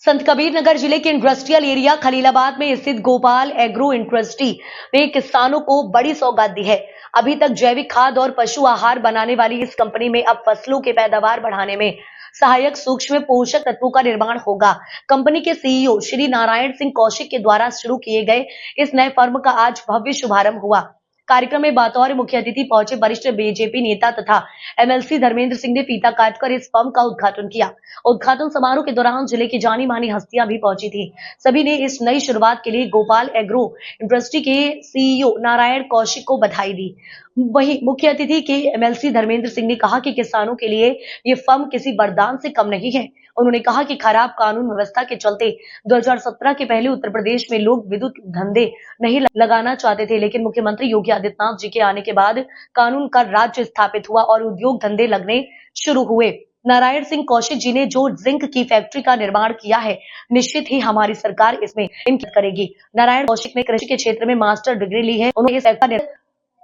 संत कबीर नगर जिले के industrial area Khalilabad में स्थित गोपाल एग्रो इंडस्ट्री ने किसानों को बड़ी सौगात दी है। अभी तक जैविक खाद और पशु आहार बनाने वाली इस कंपनी में अब फसलों की पैदावार बढ़ाने में सहायक सूक्ष्म पोषक तत्वों का निर्माण होगा। कंपनी के सीईओ श्री नारायण सिंह कौशिक के द्वारा शुरू किए गए इस नए फर्म का आज भव्य शुभारंभ हुआ। कार्यक्रम में बतौर मुख्य अतिथि पहुंचे वरिष्ठ बीजेपी नेता तथा एमएलसी धर्मेंद्र सिंह ने फीता काटकर इस फर्म का उद्घाटन किया। उद्घाटन समारोह के दौरान जिले की जानी मानी हस्तियां भी पहुंची थी। सभी ने इस नई शुरुआत के लिए गोपाल एग्रो इंडस्ट्री के सीईओ नारायण कौशिक को बधाई दी। वहीं मुख्य अतिथि के एमएलसी धर्मेंद्र सिंह ने कहा कि किसानों के लिए ये फर्म किसी वरदान से कम नहीं है। उन्होंने कहा कि खराब कानून व्यवस्था के चलते 2017 के पहले उत्तर प्रदेश में लोग विद्युत धंधे नहीं लगाना चाहते थे, लेकिन मुख्यमंत्री योगी आदित्यनाथ जी के आने के बाद कानून का राज्य स्थापित हुआ और उद्योग धंधे लगने शुरू हुए। नारायण सिंह कौशिक जी ने जो जिंक की फैक्ट्री का निर्माण किया है, निश्चित ही हमारी सरकार इसमें इनकी करेगी। नारायण कौशिक ने कृषि के क्षेत्र में मास्टर डिग्री ली है। उन्होंने इस फैक्ट्री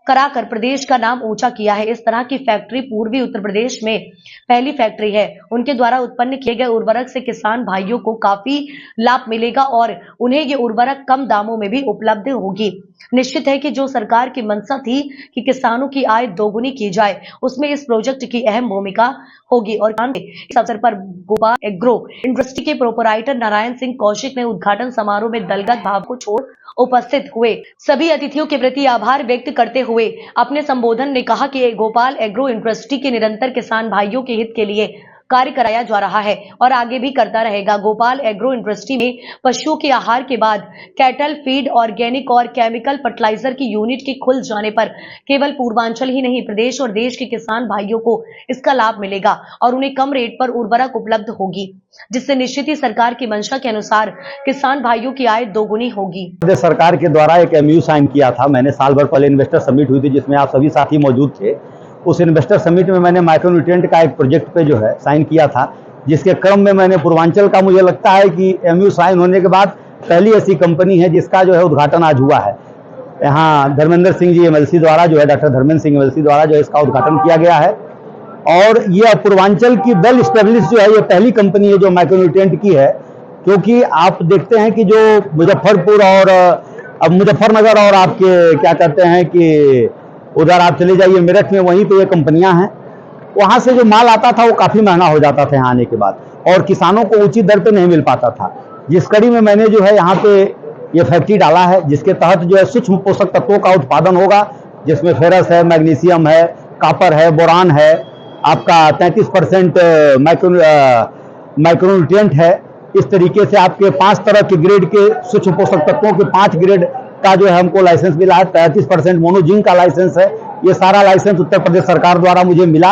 कराकर प्रदेश का नाम ऊंचा किया है। इस तरह की फैक्ट्री पूर्वी उत्तर प्रदेश में पहली फैक्ट्री है। उनके द्वारा उत्पन्न किए गए उर्वरक से किसान भाइयों को काफी लाभ मिलेगा और उन्हें ये उर्वरक कम दामों में भी उपलब्ध होगी। निश्चित है कि जो सरकार की मंशा थी कि किसानों की आय दोगुनी की जाए, उसमें इस प्रोजेक्ट की अहम भूमिका होगी। और इस अवसर पर गोपाल एग्रो इंडस्ट्री के प्रोपराइटर नारायण सिंह कौशिक ने उद्घाटन समारोह में दलगत भाव को छोड़ उपस्थित हुए सभी अतिथियों के प्रति आभार व्यक्त करते हुए अपने संबोधन में कहा कि गोपाल एग्रो इंडस्ट्री के निरंतर किसान भाइयों के हित के लिए कार्य कराया जा रहा है और आगे भी करता रहेगा। गोपाल एग्रो इंडस्ट्री में पशुओं के आहार के बाद कैटल फीड, ऑर्गेनिक और केमिकल फर्टिलाइजर की यूनिट के खुल जाने पर केवल पूर्वांचल ही नहीं, प्रदेश और देश के किसान भाइयों को इसका लाभ मिलेगा और उन्हें कम रेट पर उर्वरक उपलब्ध होगी, जिससे निश्चित ही सरकार की मंशा के अनुसार किसान भाइयों की आय दोगुनी होगी। सरकार के द्वारा एक एमयू साइन किया था। मैंने साल भर पहले इन्वेस्टर समिट हुई थी जिसमें आप सभी साथी मौजूद थे। उस इन्वेस्टर समिट में मैंने माइक्रोन्यूट्रिएंट का एक प्रोजेक्ट पे जो है साइन किया था, जिसके क्रम में मैंने पूर्वांचल का, मुझे लगता है कि एमयू साइन होने के बाद पहली ऐसी कंपनी है जिसका जो है उद्घाटन आज हुआ है। यहाँ धर्मेंद्र सिंह जी एमएलसी द्वारा जो है, डॉक्टर धर्मेंद्र सिंह एमएलसी द्वारा जो है इसका उद्घाटन किया गया है। और ये पूर्वांचल की वेल स्टेब्लिश जो है ये पहली कंपनी है जो माइक्रोन्यूट्रिएंट की है, क्योंकि आप देखते हैं कि जो मुजफ्फरपुर और अब मुजफ्फरनगर और आपके क्या कहते हैं कि उधर आप चले जाइए मेरठ में, वहीं पे ये कंपनियां हैं। वहां से जो माल आता था वो काफी महंगा हो जाता था यहाँ आने के बाद और किसानों को उचित दर पे नहीं मिल पाता था। जिस कड़ी में मैंने जो है यहाँ पे ये फैक्ट्री डाला है, जिसके तहत जो है सूक्ष्म पोषक तत्वों का उत्पादन होगा, जिसमें फेरस है, मैग्नीशियम है, कापर है, बोरान है, आपका 33% माइक्रोन्यूट्रिएंट है। इस तरीके से आपके 5 तरह के ग्रेड के सूक्ष्म पोषक तत्वों के 5 ग्रेड का जो है हमको लाइसेंस मिला है। 33% मोनोजिंक का लाइसेंस है। ये सारा लाइसेंस उत्तर प्रदेश सरकार द्वारा मुझे मिला।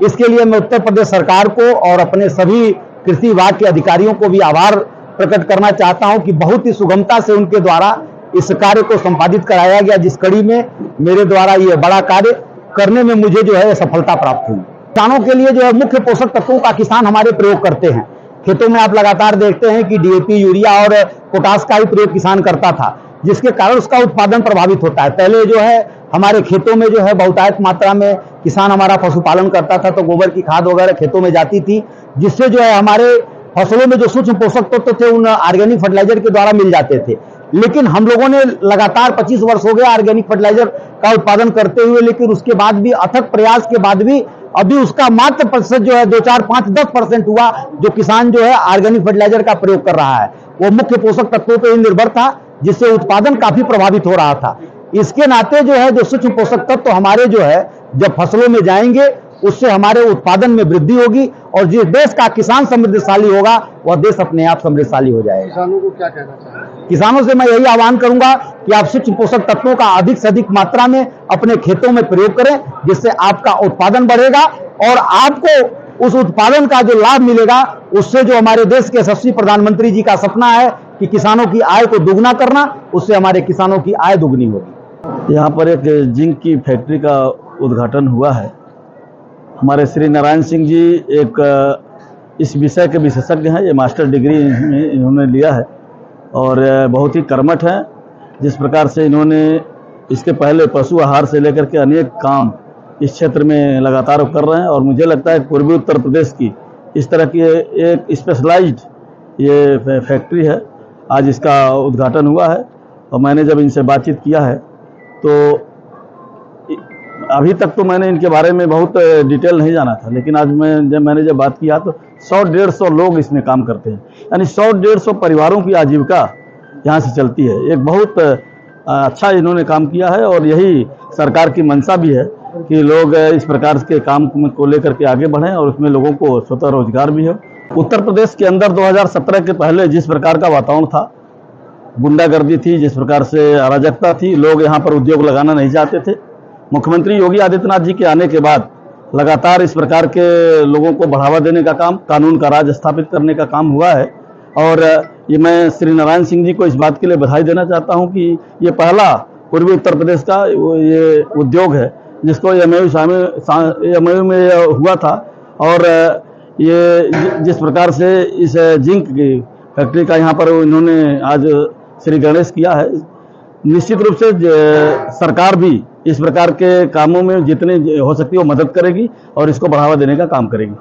इसके लिए मैं उत्तर प्रदेश सरकार को और अपने सभी कृषि विभाग के अधिकारियों को भी आभार प्रकट करना चाहता हूं कि बहुत ही सुगमता से उनके द्वारा इस कार्य को संपादित कराया गया, जिस कड़ी में मेरे द्वारा ये बड़ा कार्य करने में मुझे जो है सफलता प्राप्त हुई। किसानों के लिए जो है मुख्य पोषक तत्वों का किसान हमारे प्रयोग करते हैं। खेतों में आप लगातार देखते हैं कि डीएपी, यूरिया और पोटास का ही प्रयोग किसान करता था, जिसके कारण उसका उत्पादन प्रभावित होता है। पहले जो है हमारे खेतों में जो है बहुतायत मात्रा में किसान हमारा पशुपालन करता था, तो गोबर की खाद वगैरह खेतों में जाती थी, जिससे जो है हमारे फसलों में जो सूक्ष्म पोषक तत्व थे उन ऑर्गेनिक फर्टिलाइजर के द्वारा मिल जाते थे। लेकिन हम लोगों ने लगातार 25 वर्ष हो गया ऑर्गेनिक फर्टिलाइजर का उत्पादन करते हुए, लेकिन उसके बाद भी अथक प्रयास के बाद भी अभी उसका मात्र प्रतिशत जो है 2, 4, 5, 10% हुआ जो किसान जो है ऑर्गेनिक फर्टिलाइजर का प्रयोग कर रहा है। वो मुख्य पोषक तत्वों पर ही निर्भर था, जिससे उत्पादन काफी प्रभावित हो रहा था। इसके नाते जो है जो सूक्ष्म पोषक तत्व हमारे जो है जब फसलों में जाएंगे, उससे हमारे उत्पादन में वृद्धि होगी और जिस देश का किसान समृद्धशाली होगा वह देश अपने आप समृद्धशाली हो जाएगा। किसानों को क्या कहना चाहिए? किसानों से मैं यही आह्वान करूंगा कि आप सूक्ष्म पोषक तत्वों का अधिक से अधिक मात्रा में अपने खेतों में प्रयोग करें, जिससे आपका उत्पादन बढ़ेगा और आपको उस उत्पादन का जो लाभ मिलेगा, उससे जो हमारे देश के यशस्वी प्रधानमंत्री जी का सपना है कि किसानों की आय को दुगना करना, उससे हमारे किसानों की आय दुगनी होगी। यहाँ पर एक जिंक की फैक्ट्री का उद्घाटन हुआ है। हमारे श्री नारायण सिंह जी एक इस विषय के विशेषज्ञ हैं। ये मास्टर डिग्री इन्होंने लिया है और बहुत ही कर्मठ हैं। जिस प्रकार से इन्होंने इसके पहले पशु आहार से लेकर के अनेक काम इस क्षेत्र में लगातार कर रहे हैं और मुझे लगता है पूर्वी उत्तर प्रदेश की इस तरह की एक स्पेशलाइज्ड ये फैक्ट्री है, आज इसका उद्घाटन हुआ है। और मैंने जब इनसे बातचीत किया है तो अभी तक तो मैंने इनके बारे में बहुत डिटेल नहीं जाना था, लेकिन आज मैंने जब बात किया तो 100-150 लोग इसमें काम करते हैं, यानी 100-150 परिवारों की आजीविका यहाँ से चलती है। एक बहुत अच्छा इन्होंने काम किया है और यही सरकार की मंशा भी है कि लोग इस प्रकार के काम को लेकर के आगे बढ़ें और उसमें लोगों को स्वतः रोजगार भी हो। उत्तर प्रदेश के अंदर 2017 के पहले जिस प्रकार का वातावरण था, गुंडागर्दी थी, जिस प्रकार से अराजकता थी, लोग यहाँ पर उद्योग लगाना नहीं चाहते थे। मुख्यमंत्री योगी आदित्यनाथ जी के आने के बाद लगातार इस प्रकार के लोगों को बढ़ावा देने का काम, कानून का राज स्थापित करने का काम हुआ है। और ये मैं श्री नारायण सिंह जी को इस बात के लिए बधाई देना चाहता हूं कि ये पहला पूर्वी उत्तर प्रदेश का ये उद्योग है जिसको एमओयू में हुआ था। और ये जिस प्रकार से इस जिंक की फैक्ट्री का यहाँ पर इन्होंने आज श्री गणेश किया है, निश्चित रूप से सरकार भी इस प्रकार के कामों में जितनी हो सकती है वो मदद करेगी और इसको बढ़ावा देने का काम करेगी।